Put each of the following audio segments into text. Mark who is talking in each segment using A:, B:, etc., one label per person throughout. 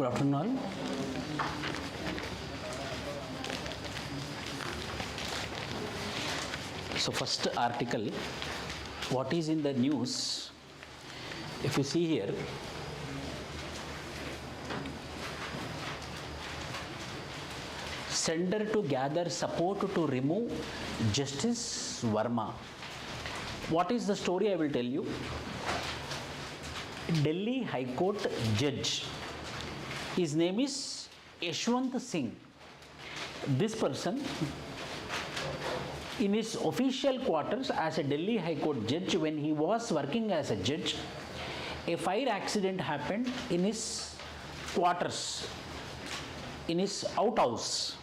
A: Good afternoon all. So first article, what is in the news? If you see here, center to gather support to remove Justice Verma. What is the story? I will tell you. Delhi High Court judge, his name is Yashwant Singh. This person, in his official quarters as a Delhi High Court judge, when he was working as a judge, a fire accident happened in his quarters, in his outhouse.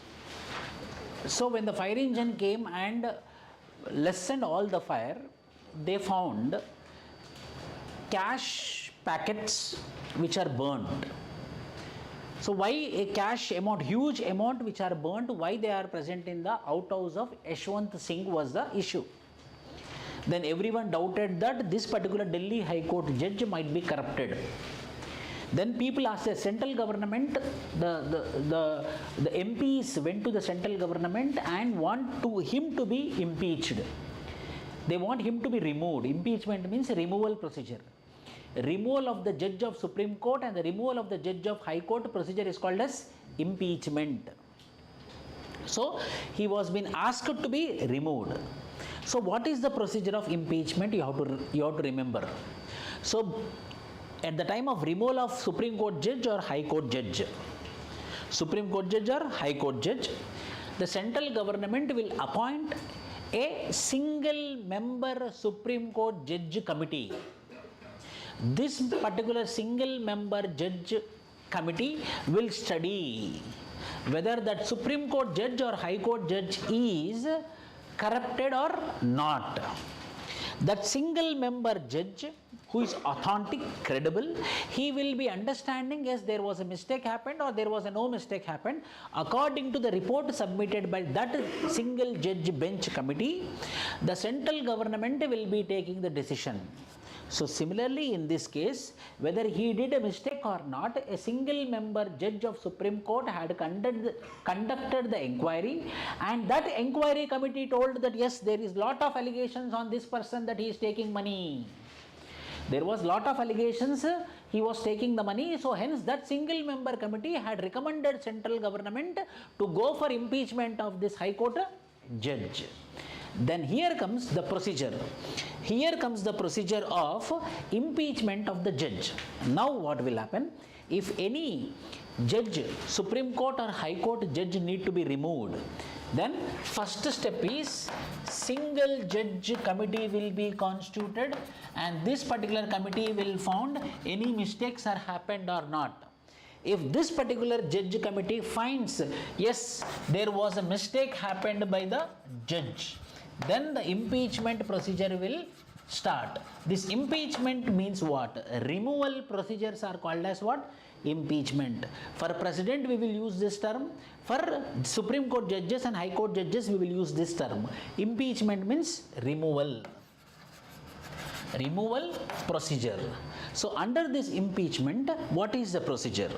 A: So when the fire engine came and lessened all the fire, they found cash packets which are burnt. So why a cash amount, huge amount which are burnt, why they are present in the outhouse of Yashwant Singh was the issue. Then everyone doubted that this particular Delhi High Court judge might be corrupted. Then people asked the central government, the MPs went to the central government and want him to be impeached. They want him to be removed. Impeachment means removal procedure. Removal of the judge of Supreme Court and the removal of the judge of High Court procedure is called as impeachment. So he was being asked to be removed. So what is the procedure of impeachment? You have to remember. So at the time of removal of Supreme Court judge or High Court judge, Supreme Court judge or High Court judge, the central government will appoint a single member Supreme Court judge committee. This particular single member judge committee will study whether that Supreme Court judge or High Court judge is corrupted or not. That single member judge who is authentic, credible, he will be understanding, yes, there was a mistake happened or there was a no mistake happened. According to the report submitted by that single judge bench committee, the central government will be taking the decision. So similarly in this case, whether he did a mistake or not, a single member judge of Supreme Court had conducted the inquiry, and that inquiry committee told that yes, there is lot of allegations on this person that he is taking money. There was lot of allegations, he was taking the money, so hence that single member committee had recommended central government to go for impeachment of this High Court judge. Then here comes the procedure. Here comes the procedure of impeachment of the judge. Now what will happen? If any judge, Supreme Court or High Court judge need to be removed, then first step is single judge committee will be constituted, and this particular committee will found any mistakes are happened or not. If this particular judge committee finds yes, there was a mistake happened by the judge, then the impeachment procedure will start. This impeachment means what? Removal procedures are called as what? Impeachment. For president we will use this term. For Supreme Court judges and High Court judges we will use this term. Impeachment means removal. Removal procedure. So under this impeachment, what is the procedure?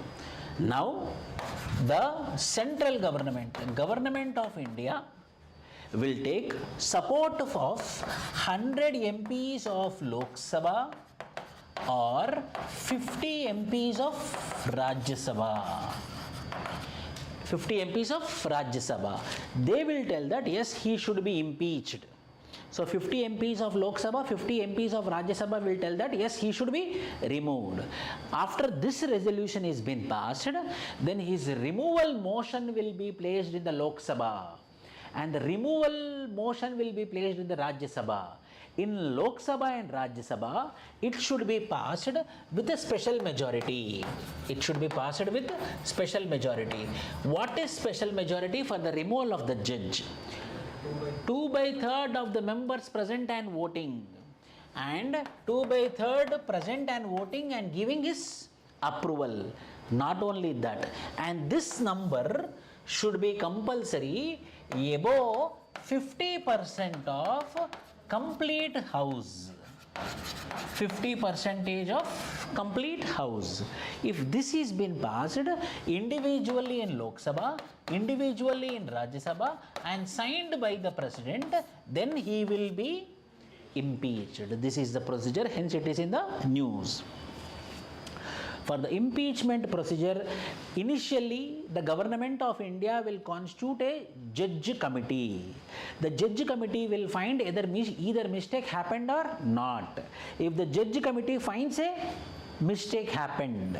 A: Now the central government of India will take support of 100 MPs of Lok Sabha or 50 MPs of Rajya Sabha. 50 MPs of Rajya Sabha. They will tell that yes, he should be impeached. So 50 MPs of Lok Sabha, 50 MPs of Rajya Sabha will tell that yes, he should be removed. After this resolution is been passed, then his removal motion will be placed in the Lok Sabha, and the removal motion will be placed in the Rajya Sabha. In Lok Sabha and Rajya Sabha, it should be passed with a special majority. It should be passed with special majority. What is special majority for the removal of the judge? 2/3 of the members present and voting, and 2/3 present and voting and giving his approval. Not only that, and this number should be compulsory above 50% of complete house. 50% of complete house. If this is been passed individually in Lok Sabha, individually in Rajya Sabha and signed by the president, then he will be impeached. This is the procedure, hence it is in the news. For the impeachment procedure, initially the government of India will constitute a judge committee. The judge committee will find either mistake happened or not. If the judge committee finds a mistake happened,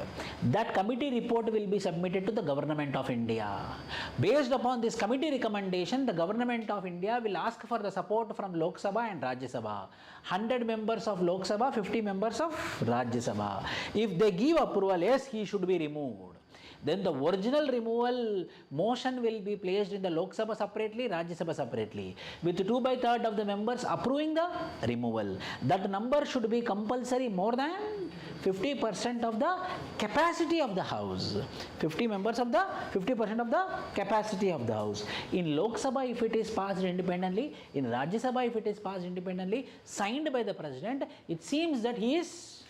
A: that committee report will be submitted to the government of India. Based upon this committee recommendation, the government of India will ask for the support from Lok Sabha and Rajya Sabha. 100 members of Lok Sabha, 50 members of Rajya Sabha. If they give approval, yes, he should be removed. Then the original removal motion will be placed in the Lok Sabha separately, Rajya Sabha separately, with 2/3 of the members approving the removal. That number should be compulsory more than 50% of the capacity of the house. 50% of the capacity of the house. In Lok Sabha, if it is passed independently, in Rajya Sabha, if it is passed independently, signed by the president, it seems that he is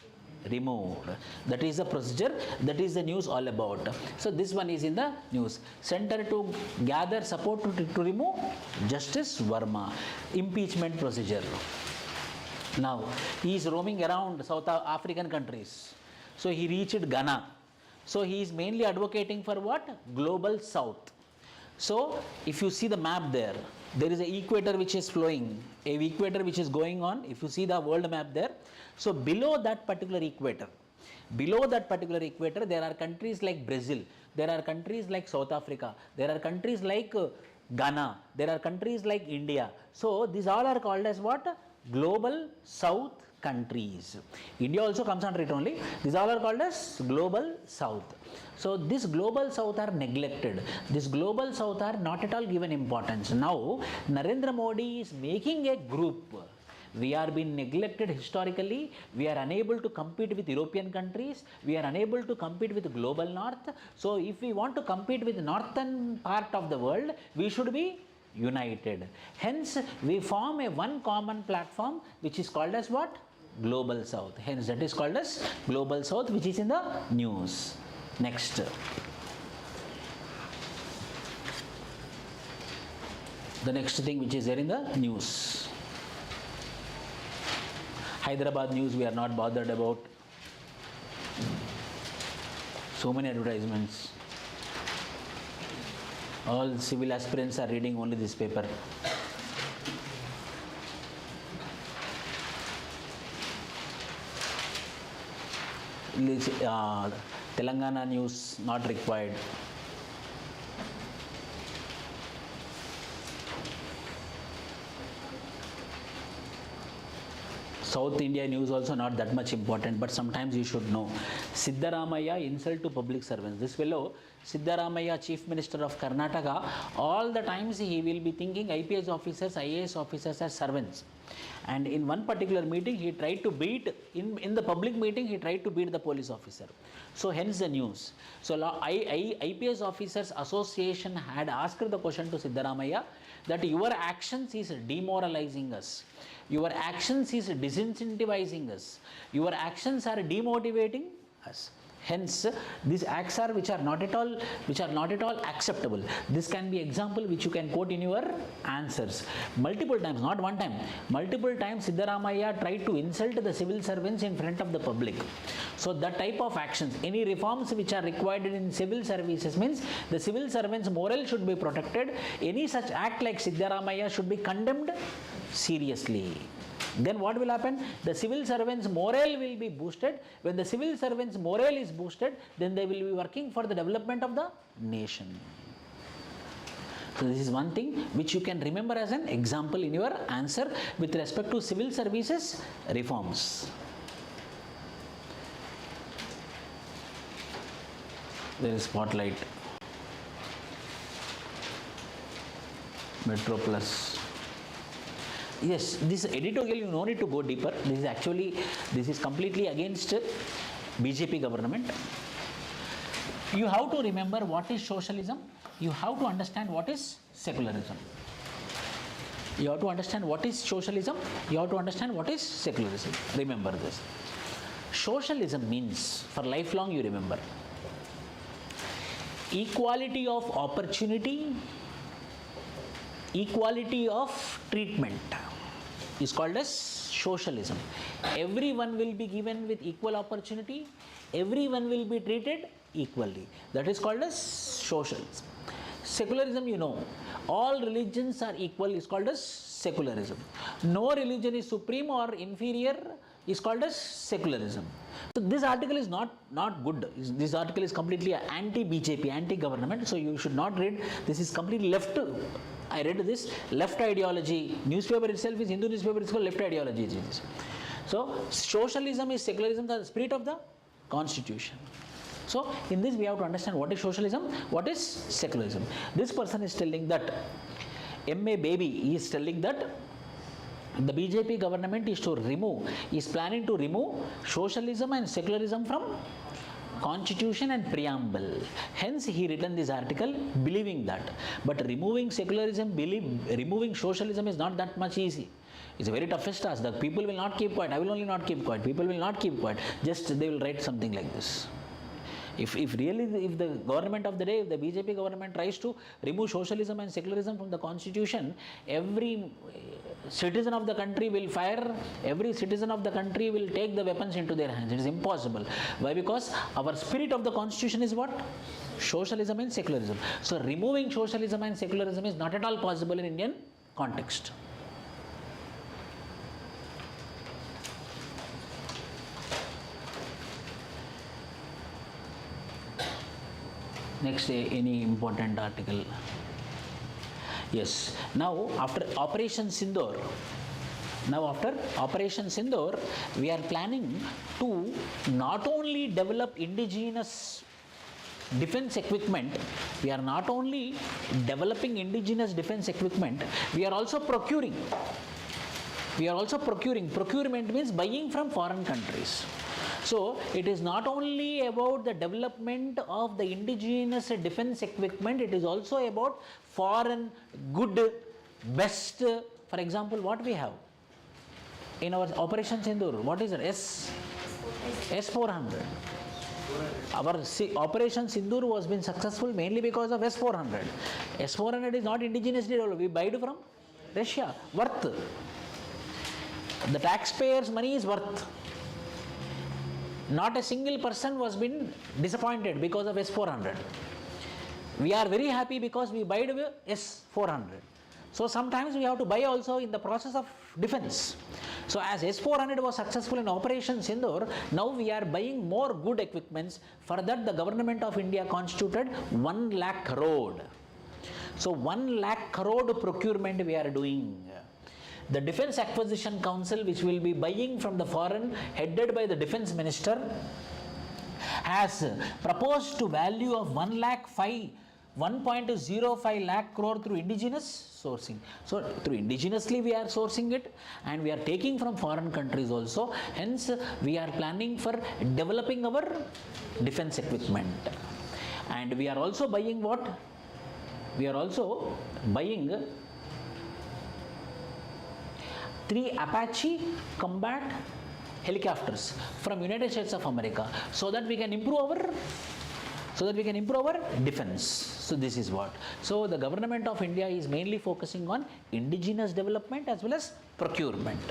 A: removed. That is the procedure, that is the news all about. So this one is in the news. Center to gather support to remove Justice Verma. Impeachment procedure. Now he is roaming around South African countries. So he reached Ghana. So he is mainly advocating for what? Global South. So if you see the map there is an equator which is flowing, a equator which is going on. If you see the world map there, so below that particular equator, there are countries like Brazil, there are countries like South Africa, there are countries like Ghana, there are countries like India. So these all are called as what? Global South countries. India also comes under it only. These all are called as Global South. So this Global South are neglected. This Global South are not at all given importance. Now Narendra Modi is making a group. We are being neglected historically. We are unable to compete with European countries. We are unable to compete with Global North. So if we want to compete with northern part of the world, we should be united. Hence we form a one common platform which is called as what? Global South. Hence that is called as Global South, which is in the news. Next. The next thing which is there in the news. Hyderabad news we are not bothered about. So many advertisements. All civil aspirants are reading only this paper. Telangana news not required. South India news also not that much important, but sometimes you should know. Siddaramaya insult to public servants. This fellow, Siddaramaya, Chief Minister of Karnataka, all the times he will be thinking IPS officers, IAS officers as servants. And in one particular meeting, he tried to beat, in the public meeting, he tried to beat the police officer. So hence the news. So IPS Officers Association had asked the question to Siddaramaya that your actions is demoralizing us. Your actions is disincentivizing us. Your actions are demotivating us. Hence, these acts are which are not at all acceptable. This can be example which you can quote in your answers. Multiple times, not one time. Multiple times, Siddaramaya tried to insult the civil servants in front of the public. So that type of actions, any reforms which are required in civil services means the civil servants' moral should be protected. Any such act like Siddaramaya should be condemned seriously. Then what will happen? The civil servants' morale will be boosted. When the civil servants' morale is boosted, then they will be working for the development of the nation. So this is one thing which you can remember as an example in your answer with respect to civil services reforms. There is spotlight. Metro Plus. Yes, this editorial you no need to go deeper. This is completely against BJP government. You have to remember what is socialism. You have to understand what is secularism. You have to understand what is socialism, you have to understand what is secularism. Remember this. Socialism means, for lifelong you remember, equality of opportunity, equality of treatment is called as socialism. Everyone will be given with equal opportunity, everyone will be treated equally. That is called as socialism. Secularism, you know, all religions are equal is called as secularism. No religion is supreme or inferior is called as secularism. So this article is not good. This article is completely anti-BJP, anti-government. So you should not read. This is completely left. I read this left ideology. Newspaper itself is Hindu newspaper. It's called left ideology. So socialism is secularism, the spirit of the constitution. So in this we have to understand what is socialism, what is secularism. This person is telling that, MA Baby is telling that the BJP government is planning to remove socialism and secularism from constitution and preamble. Hence he written this article believing that. But removing secularism, removing socialism is not that much easy. It's a very toughest task. The people will not keep quiet. I will only not keep quiet. People will not keep quiet. Just they will write something like this. If the government of the day, if the BJP government tries to remove socialism and secularism from the constitution, every citizen of the country will fire, every citizen of the country will take the weapons into their hands. It is impossible. Why? Because our spirit of the constitution is what? Socialism and secularism. So removing socialism and secularism is not at all possible in Indian context. Next, any important article? Yes. Now after Operation Sindoor, we are planning to not only develop indigenous defense equipment, we are not only developing indigenous defense equipment, we are also procuring. Procurement means buying from foreign countries. So it is not only about the development of the indigenous defense equipment, it is also about foreign good, best. For example, what we have in our Operation Sindoor, what is it? S-400. Our Operation Sindoor was been successful mainly because of S-400. S-400 is not indigenously developed. We buy it from Russia. Worth. The taxpayers' money is worth. Not a single person was been disappointed because of S-400. We are very happy because we buy S-400. So sometimes we have to buy also in the process of defense. So as S-400 was successful in Operation Sindoor, now we are buying more good equipments. For that the government of India constituted 1 lakh crore. So 1 lakh crore procurement we are doing. The Defence Acquisition Council, which will be buying from the foreign, headed by the Defence Minister, has proposed to value of 1.05 lakh crore through indigenous sourcing. So through indigenously we are sourcing it, and we are taking from foreign countries also. Hence we are planning for developing our defense equipment. And we are also buying what? We are also buying 3 Apache combat helicopters from United States of America, so that we can improve our defense. So this is what. So the government of India is mainly focusing on indigenous development as well as procurement.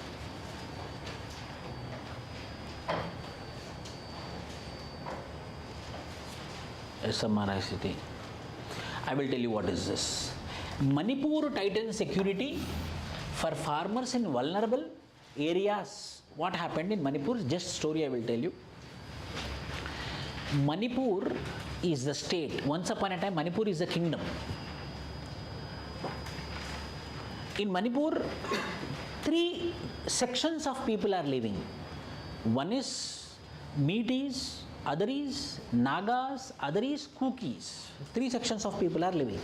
A: SMRICT. I will tell you what is this. Manipur tightens security for farmers in vulnerable areas. What happened in Manipur? Just story I will tell you. Manipur is the state. Once upon a time, Manipur is a kingdom. In Manipur, 3 sections of people are living. One is Meiteis, other is Nagas, other is Kukis. 3 sections of people are living.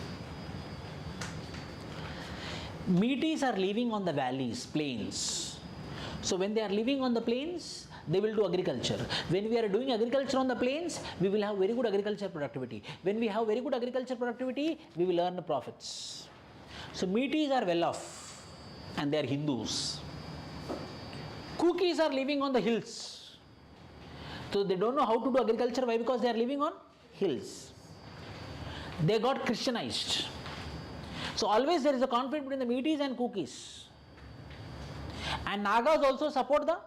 A: Meiteis are living on the valleys, plains. So when they are living on the plains, they will do agriculture. When we are doing agriculture on the plains, we will have very good agriculture productivity. When we have very good agriculture productivity, we will earn profits. So Meiteis are well off. and they are Hindus. Cookies are living on the hills. So they don't know how to do agriculture. Why? Because they are living on hills. They got Christianized. So always there is a conflict between the Meiteis and Cookies. And Nagas also support the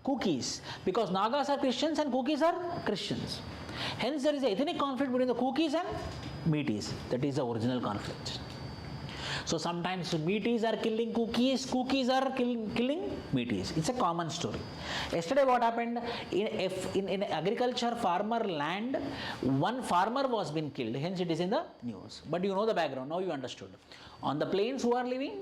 A: Cookies because Nagas are Christians and Cookies are Christians. Hence there is an ethnic conflict between the Cookies and Meiteis. That is the original conflict. So sometimes Meiteis are killing Cookies, Cookies are killing Meiteis. It's a common story. Yesterday what happened, in agriculture farmer land, one farmer was been killed, hence it is in the news. But you know the background, now you understood. On the plains who are living?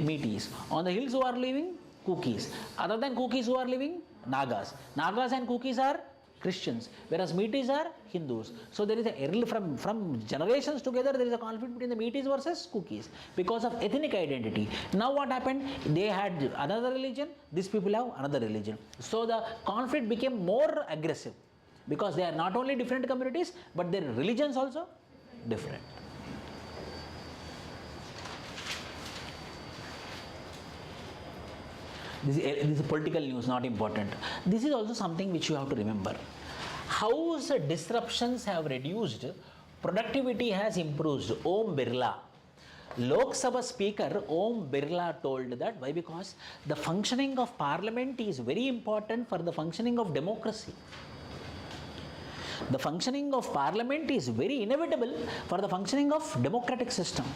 A: Meiteis. On the hills who are living? Cookies. Other than Cookies who are living? Nagas. Nagas and Cookies are Christians, whereas Meiteis are Hindus. So there is a from generations together there is a conflict between the Meiteis versus Cookies because of ethnic identity. Now what happened? They had another religion, these people have another religion. So the conflict became more aggressive because they are not only different communities but their religions also different. This is political news, not important. This is also something which you have to remember. House disruptions have reduced, productivity has improved. Om Birla, Lok Sabha Speaker Om Birla told that. Why? Because the functioning of Parliament is very important for the functioning of democracy. The functioning of Parliament is very inevitable for the functioning of democratic system.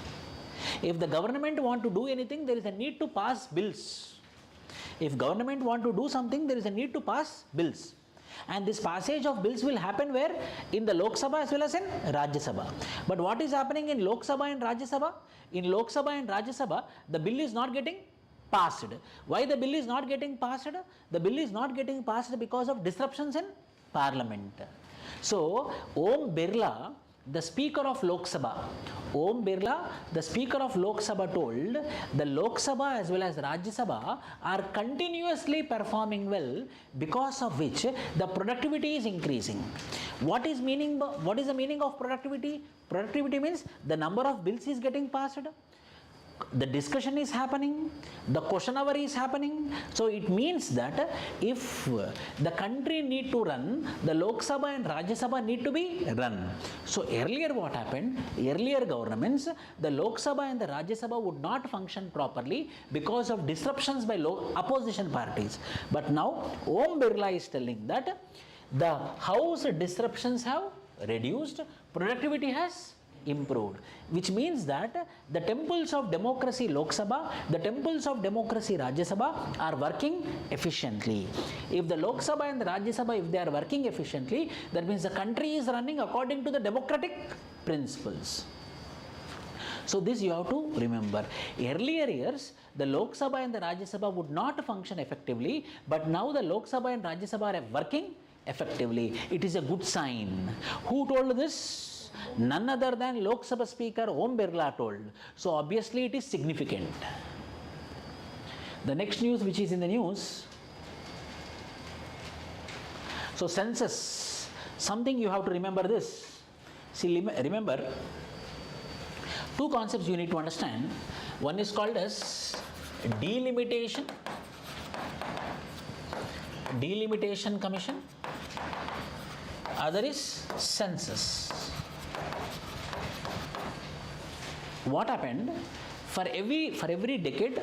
A: If the government want to do anything, there is a need to pass bills. If government want to do something, there is a need to pass bills. And this passage of bills will happen where? In the Lok Sabha as well as in Rajya Sabha. But what is happening in Lok Sabha and Rajya Sabha? In Lok Sabha and Rajya Sabha, the bill is not getting passed. Why the bill is not getting passed? The bill is not getting passed because of disruptions in Parliament. So, Om Birla, the Speaker of Lok Sabha, Om Birla, the Speaker of Lok Sabha told the Lok Sabha as well as Rajya Sabha are continuously performing well, because of which the productivity is increasing. What is the meaning of productivity? Productivity means the number of bills is getting passed, the discussion is happening, the question hour is happening. So it means that if the country need to run, the Lok Sabha and Rajya Sabha need to be run. So earlier what happened? Earlier governments, the Lok Sabha and the Rajya Sabha would not function properly because of disruptions by opposition parties. But now Om Birla is telling that the House disruptions have reduced, productivity has improved, which means that the temples of democracy Lok Sabha, the temples of democracy Rajya Sabha are working efficiently. If the Lok Sabha and the Rajya Sabha, if they are working efficiently, that means the country is running according to the democratic principles. So this you have to remember. Earlier years, the Lok Sabha and the Rajya Sabha would not function effectively, but now the Lok Sabha and Rajya Sabha are working effectively. It is a good sign. Who told this? None other than Lok Sabha Speaker Om Birla told. So obviously it is significant. The next news which is in the news. So census, something you have to remember this. See, remember, two concepts you need to understand. One is called as delimitation commission. Other is census. What happened? For every decade,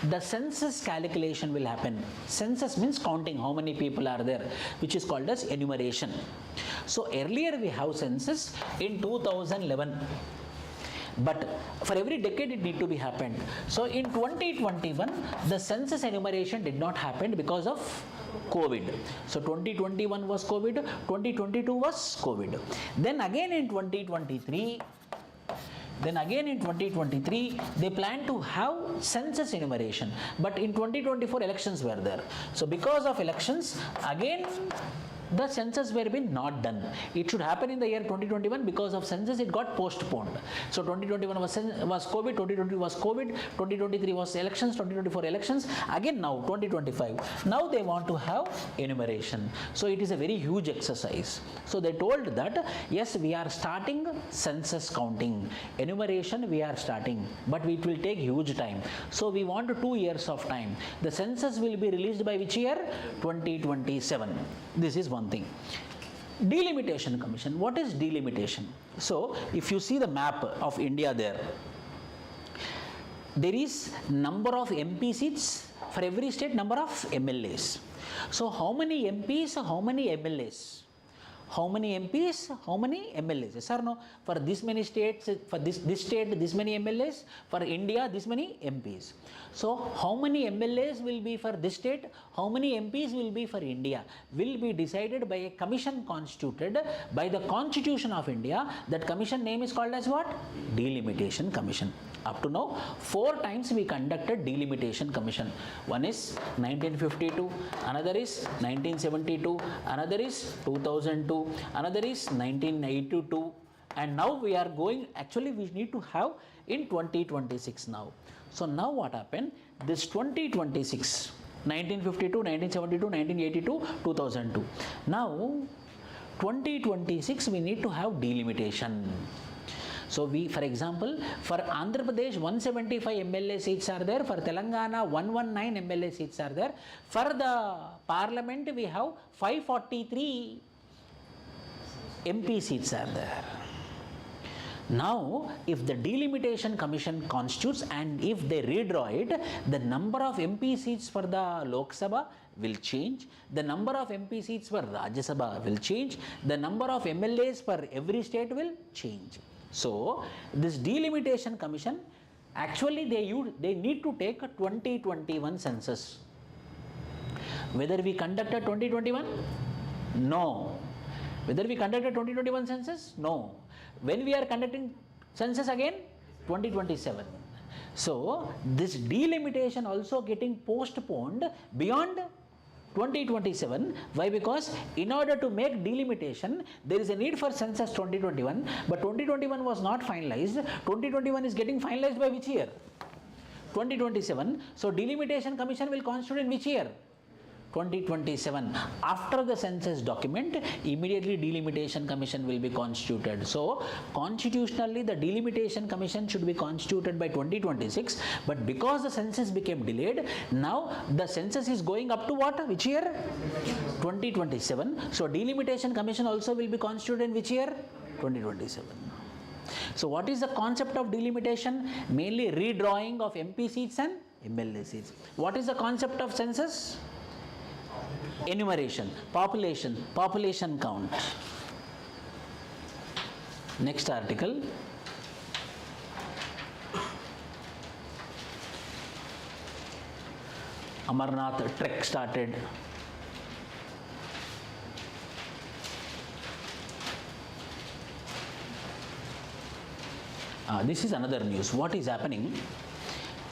A: the census calculation will happen. Census means counting how many people are there, which is called as enumeration. So earlier we have census in 2011. But for every decade it need to be happened. So in 2021, the census enumeration did not happen because of COVID. So 2021 was COVID, 2022 was COVID. Then again in 2023, they plan to have census enumeration. But in 2024, elections were there. So because of elections, again the census were been not done. It should happen in the year 2021. Because of census it got postponed. So 2021 was COVID, 2020 was COVID, 2023 was elections, 2024 elections, again now 2025. Now they want to have enumeration. So it is a very huge exercise. So they told that yes, we are starting census counting, enumeration we are starting, but it will take huge time. So we want 2 years of time. The census will be released by which year? 2027. This is one thing. Delimitation Commission. What is delimitation? So if you see the map of India there is number of MP seats for every state, number of MLAs. So how many MPs, how many MLAs? How many MPs, how many MLAs? Yes or no? For this many states, for this state, this many MLAs, for India, this many MPs. So how many MLAs will be for this state, how many MPs will be for India, will be decided by a commission constituted by the Constitution of India. That commission name is called as what? Delimitation Commission. Up to now, 4 times we conducted Delimitation Commission. One is 1952, another is 1972, another is 2002, another is 1982, and now we are going, actually we need to have in 2026 now. So now what happened? This 2026, 1952, 1972, 1982, 2002. Now 2026 we need to have delimitation. So we, for example, for Andhra Pradesh 175 MLA seats are there, for Telangana 119 MLA seats are there, for the parliament we have 543 MP seats are there. Now if the delimitation commission constitutes and if they redraw it, the number of MP seats for the Lok Sabha will change, the number of MP seats for Rajya Sabha will change, the number of MLAs for every state will change. So this delimitation commission, actually they need to take a 2021 census. Whether we conducted 2021? No. Whether we conducted 2021 census? No. When we are conducting census again? 2027. So this delimitation also getting postponed beyond 2027. Why? Because in order to make delimitation, there is a need for census 2021, but 2021 was not finalized. 2021 is getting finalized by which year? 2027. So delimitation commission will constitute in which year? 2027. After the census document, immediately delimitation commission will be constituted. So constitutionally the delimitation commission should be constituted by 2026, but because the census became delayed, now the census is going up to what? Which year? 2027. So delimitation commission also will be constituted in which year? 2027. So what is the concept of delimitation? Mainly redrawing of MP seats and MLA seats. What is the concept of census? Enumeration, population count. Next article. Amarnath trek started. This is another news. What is happening?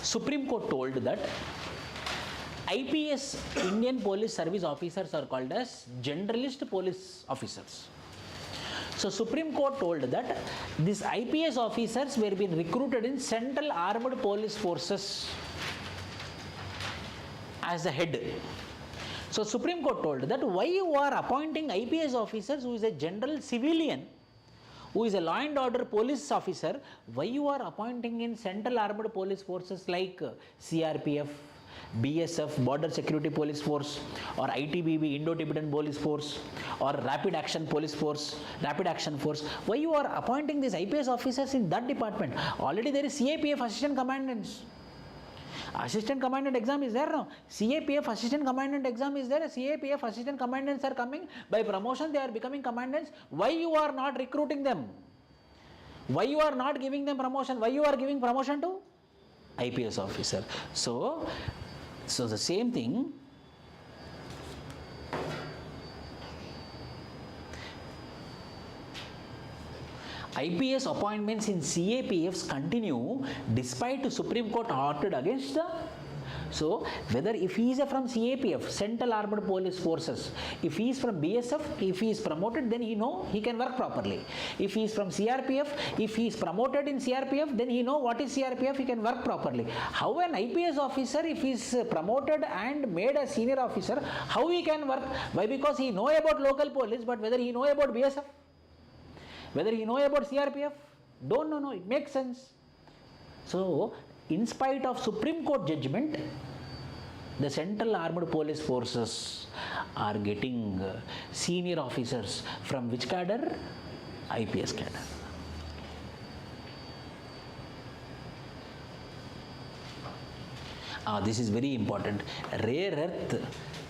A: Supreme Court told that IPS, Indian Police Service Officers, are called as generalist police officers. So Supreme Court told that these IPS officers were being recruited in Central Armed Police Forces as the head. So Supreme Court told that why you are appointing IPS officers who is a general civilian, who is a law and order police officer, why you are appointing in Central Armed Police Forces like CRPF, BSF, Border Security Police Force, or ITBP, Indo-Tibetan Police Force, or Rapid Action Police Force, Rapid Action Force. Why you are appointing these IPS officers in that department? Already there is CAPF Assistant Commandants. Assistant Commandant exam is there now. CAPF Assistant Commandant exam is there. CAPF Assistant Commandants are coming. By promotion they are becoming commandants. Why you are not recruiting them? Why you are not giving them promotion? Why you are giving promotion to IPS officer? So the same thing, IPS appointments in CAPFs continue despite Supreme Court ordered against the So whether if he is from CAPF, Central Armed Police Forces, if he is from BSF, if he is promoted, then he can work properly. If he is from CRPF, if he is promoted in CRPF, then he know what is CRPF, he can work properly. How an IPS officer, if he is promoted and made a senior officer, how he can work? Why? Because he know about local police, but whether he know about BSF, whether he know about CRPF, don't know, it makes sense. So, in spite of Supreme Court judgment, the Central Armed Police Forces are getting senior officers from which cadre? IPS cadre. This is very important. Rare earth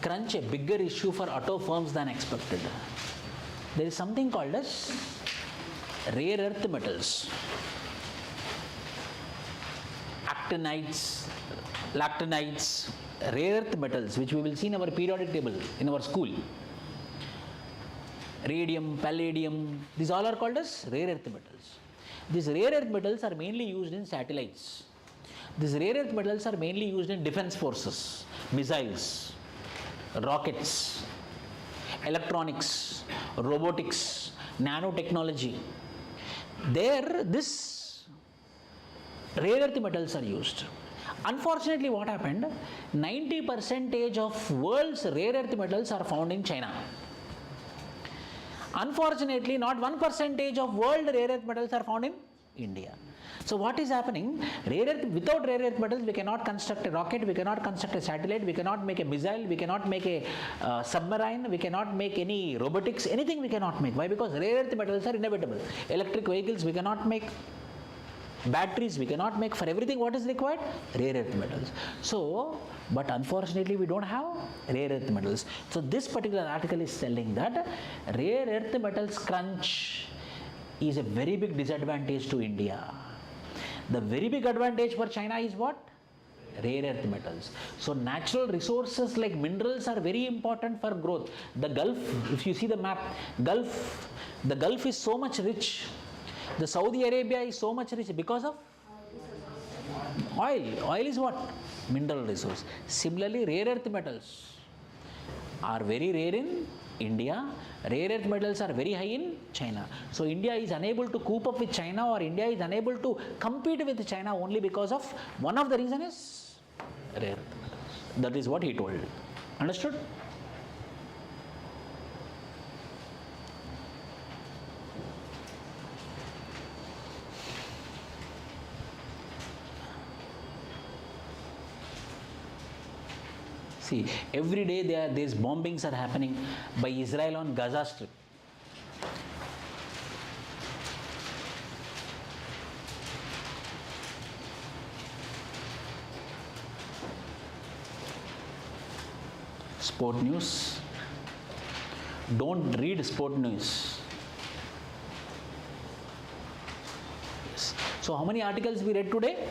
A: crunch a bigger issue for auto firms than expected. There is something called as rare earth metals. Actinides, lactanides, rare earth metals, which we will see in our periodic table in our school. Radium, palladium, these all are called as rare earth metals. These rare earth metals are mainly used in satellites. These rare earth metals are mainly used in defense forces, missiles, rockets, electronics, robotics, nanotechnology. There, this rare earth metals are used. Unfortunately, what happened? 90% of world's rare earth metals are found in China. Unfortunately, not 1% of world rare earth metals are found in India. So what is happening? Without rare earth metals, we cannot construct a rocket, we cannot construct a satellite, we cannot make a missile, we cannot make a submarine, we cannot make any robotics, anything we cannot make. Why? Because rare earth metals are inevitable. Electric vehicles we cannot make. Batteries we cannot make. For everything what is required? Rare earth metals. So, but unfortunately we don't have rare earth metals. So this particular article is telling that rare earth metals crunch is a very big disadvantage to India. The very big advantage for China is what? Rare earth metals. So natural resources like minerals are very important for growth. The Gulf, if you see the map, the Gulf is so much rich. The Saudi Arabia is so much rich because of oil. Oil is what? Mineral resource. Similarly, rare earth metals are very rare in India. Rare earth metals are very high in China. So India is unable to cope up with China, or India is unable to compete with China only because of one of the reason is rare earth metals. That is what he told. Understood? See, every day these bombings are happening by Israel on Gaza Strip. Sport news. Don't read sport news. Yes. So, how many articles we read today?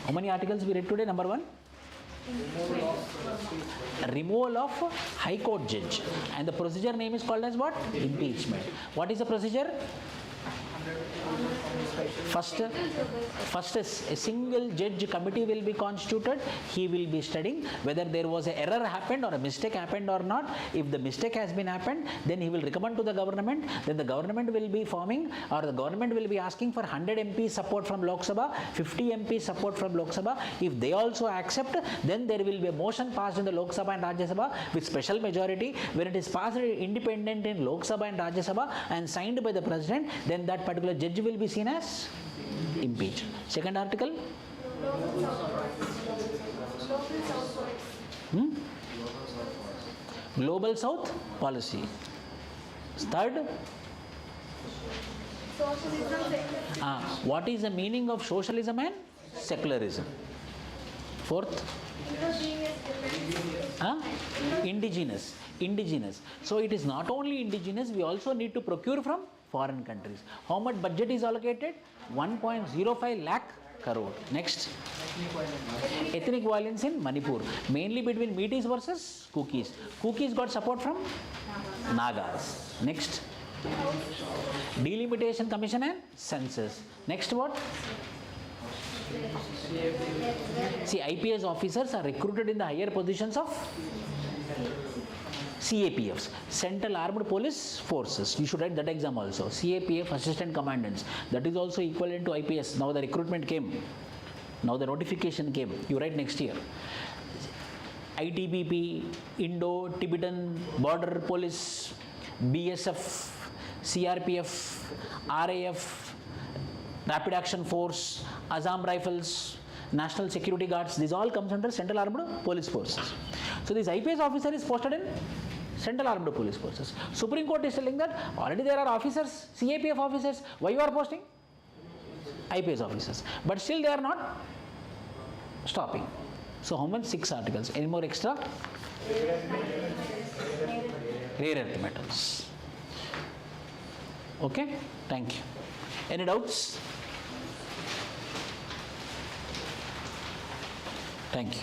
A: How many articles we read today? Number one. Removal of High Court judge, and the procedure name is called as what? Impeachment. What is the procedure? First a single judge committee will be constituted. He will be studying whether there was an error happened or a mistake happened or not. If the mistake has been happened, then he will recommend to the government. Then the government will be forming, or the government will be asking for 100 MP support from Lok Sabha, 50 MP support from Lok Sabha. If they also accept, then there will be a motion passed in the Lok Sabha and Rajya Sabha with special majority. When it is passed independent in Lok Sabha and Rajya Sabha and signed by the president, then that particular judge will be seen as impeached. Second article. Global South policy. Third. What is the meaning of socialism and secularism? Fourth. Indigenous. So it is not only indigenous, we also need to procure from foreign countries. How much budget is allocated? 1.05 lakh crore. Next. Ethnic violence in Manipur, mainly between Metis versus Kukis. Kukis got support from Nagas. Next. Delimitation Commission and Census. Next what? See, IPS officers are recruited in the higher positions of CAPFs, Central Armed Police Forces. You should write that exam also. CAPF Assistant Commandants. That is also equivalent to IPS. Now the recruitment came. Now the notification came. You write next year. ITBP, Indo-Tibetan Border Police, BSF, CRPF, RAF, Rapid Action Force, Assam Rifles, National Security Guards. This all comes under Central Armed Police Forces. So this IPS officer is posted in Central Armed Police Forces. Supreme Court is telling that already there are officers, CAPF officers. Why you are posting? IPS officers. But still they are not stopping. So how much? 6 articles. Any more extra? Rare earth metals. Okay? Thank you. Any doubts? Thank you.